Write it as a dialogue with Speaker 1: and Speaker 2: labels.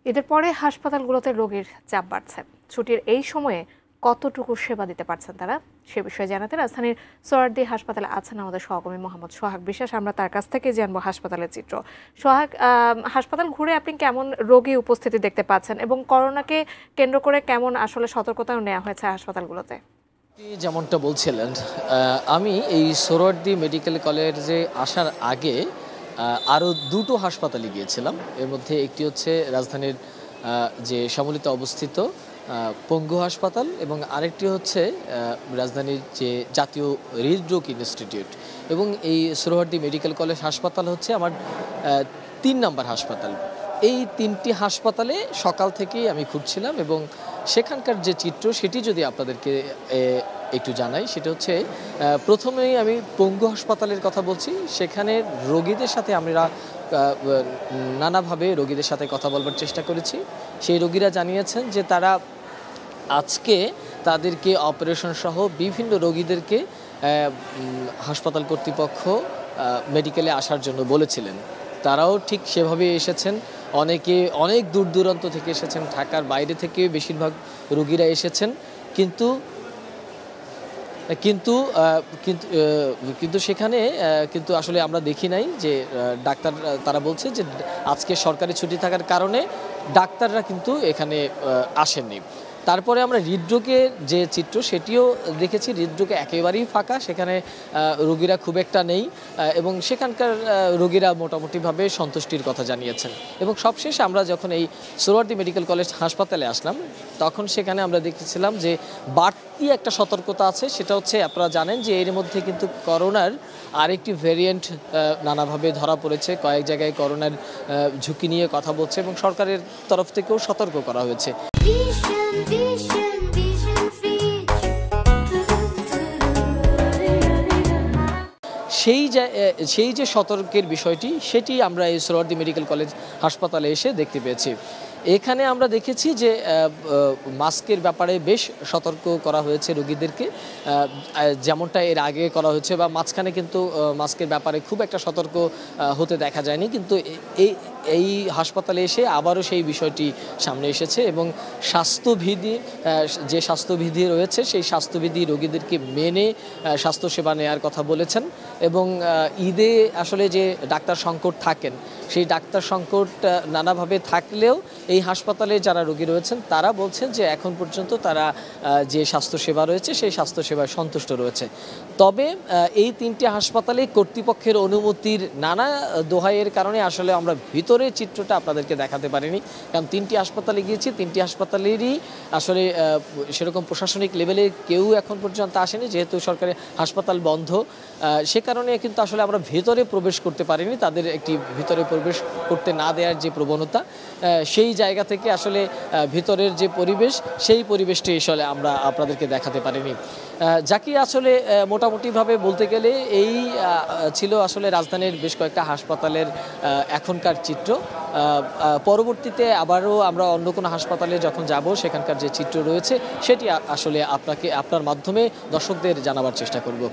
Speaker 1: ঈদের পরে হাসপাতালগুলোতে রোগীর চাপ বাড়ছে। ছুটির এই সময়ে কতটুকু সেবা দিতে পারছেন তারা, সে বিষয়ে জানাতে রাজধানীর সোহরাওয়ার্দী হাসপাতালে আছেন আমাদের সহকর্মী মোহাম্মদ সোহাগ বিশ্বাস। আমরা তার কাছ থেকে জানবো হাসপাতালের চিত্র। সোহাগ, হাসপাতাল ঘুরে আপনি কেমন রোগী উপস্থিতি দেখতে পাচ্ছেন এবং করোনাকে কেন্দ্র করে কেমন আসলে সতর্কতাও নেওয়া হয়েছে হাসপাতালগুলোতে?
Speaker 2: যেমনটা বলছিলেন, আমি এই সোহরাওয়ার্দী মেডিকেল কলেজে আসার আগে আরও দুটো হাসপাতালে গিয়েছিলাম। এর মধ্যে একটি হচ্ছে রাজধানীর যে সম্মিলিত অবস্থিত পঙ্গু হাসপাতাল এবং আরেকটি হচ্ছে রাজধানীর যে জাতীয় হৃদরোগ ইনস্টিটিউট। এবং এই সোহরাওয়ার্দী মেডিকেল কলেজ হাসপাতাল হচ্ছে আমার ৩ নম্বর হাসপাতাল। এই ৩টি হাসপাতালে সকাল থেকেই আমি ঘুরছিলাম এবং সেখানকার যে চিত্র সেটি যদি আপনাদেরকে একটু জানাই, সেটা হচ্ছে প্রথমেই আমি পঙ্গু হাসপাতালের কথা বলছি। সেখানে রোগীদের সাথে আমরা নানাভাবে রোগীদের সাথে কথা বলবার চেষ্টা করেছি। সেই রোগীরা জানিয়েছেন যে তারা আজকে তাদেরকে অপারেশন সহ বিভিন্ন রোগীদেরকে হাসপাতাল কর্তৃপক্ষ মেডিকেলে আসার জন্য বলেছিলেন। তারাও ঠিক সেভাবে এসেছেন। অনেকে অনেক দূর দূরান্ত থেকে এসেছেন, ঢাকার বাইরে থেকে বেশিরভাগ রোগীরা এসেছেন। কিন্তু কিন্তু কিন্তু কিন্তু সেখানে কিন্তু আসলে আমরা দেখি নাই যে ডাক্তার, তারা বলছে যে আজকে সরকারি ছুটি থাকার কারণে ডাক্তাররা কিন্তু এখানে আসেননি। তারপরে আমরা হৃদরোগের যে চিত্র সেটিও দেখেছি। হৃদরোগে একেবারেই ফাঁকা, সেখানে রোগীরা খুব একটা নেই এবং সেখানকার রোগীরা মোটামুটিভাবে সন্তুষ্টির কথা জানিয়েছেন। এবং সবশেষে আমরা যখন এই সোহরাওয়ার্দী মেডিকেল কলেজ হাসপাতালে আসলাম, তখন সেখানে আমরা দেখেছিলাম যে বাড়তি একটা সতর্কতা আছে। সেটা হচ্ছে, আপনারা জানেন যে এর মধ্যে কিন্তু করোনার আরেকটি ভেরিয়েন্ট নানাভাবে ধরা পড়েছে। কয়েক জায়গায় করোনার ঝুঁকি নিয়ে কথা বলছে এবং সরকারের তরফ থেকেও সতর্ক করা হয়েছে। সেই যে সতর্কের বিষয়টি, সেটি আমরা এই সোহরাওয়ার্দী মেডিকেল কলেজ হাসপাতালে এসে দেখতে পেয়েছি। এখানে আমরা দেখেছি যে মাস্কের ব্যাপারে বেশ সতর্ক করা হয়েছে রোগীদেরকে, যেমনটা এর আগে করা হয়েছে, বা মাঝখানে কিন্তু মাস্কের ব্যাপারে খুব একটা সতর্ক হতে দেখা যায়নি। কিন্তু এই হাসপাতালে এসে আবারও সেই বিষয়টি সামনে এসেছে এবং যে স্বাস্থ্যবিধি রয়েছে সেই স্বাস্থ্যবিধি রোগীদেরকে মেনে স্বাস্থ্যসেবা নেওয়ার কথা বলেছেন। এবং ঈদে আসলে যে ডাক্তার সংকট থাকেন, সেই ডাক্তার সংকট নানাভাবে থাকলেও এই হাসপাতালে যারা রোগী রয়েছেন তারা বলছেন যে এখন পর্যন্ত তারা যে স্বাস্থ্যসেবা রয়েছে সেই স্বাস্থ্যসেবায় সন্তুষ্ট রয়েছে। তবে এই 3টি হাসপাতালে কর্তৃপক্ষের অনুমতির নানা দোহাইয়ের কারণে আসলে আমরা ভিতরের চিত্রটা আপনাদেরকে দেখাতে পারিনি। কারণ 3টি হাসপাতালে গিয়েছি, 3টি হাসপাতালেরই আসলে সেরকম প্রশাসনিক লেভেলে কেউ এখন পর্যন্ত আসেনি, যেহেতু সরকারি হাসপাতাল বন্ধ। সে কারণে কিন্তু আসলে আমরা ভেতরে প্রবেশ করতে পারিনি। তাদের একটি ভিতরে প্রবেশ করতে না দেওয়ার যে প্রবণতা, সেই জায়গা থেকে আসলে ভিতরের যে পরিবেশ, সেই পরিবেশটি আসলে আমরা আপনাদেরকে দেখাতে পারিনি। যাকে আসলে মোটামুটিভাবে বলতে গেলে এই ছিল আসলে রাজধানীর বেশ কয়েকটা হাসপাতালের এখনকার চিত্র। পরবর্তীতে আবারও আমরা অন্য কোনো হাসপাতালে যখন যাব, সেখানকার যে চিত্র রয়েছে সেটি আসলে আপনার মাধ্যমে দর্শকদের জানাবার চেষ্টা করব।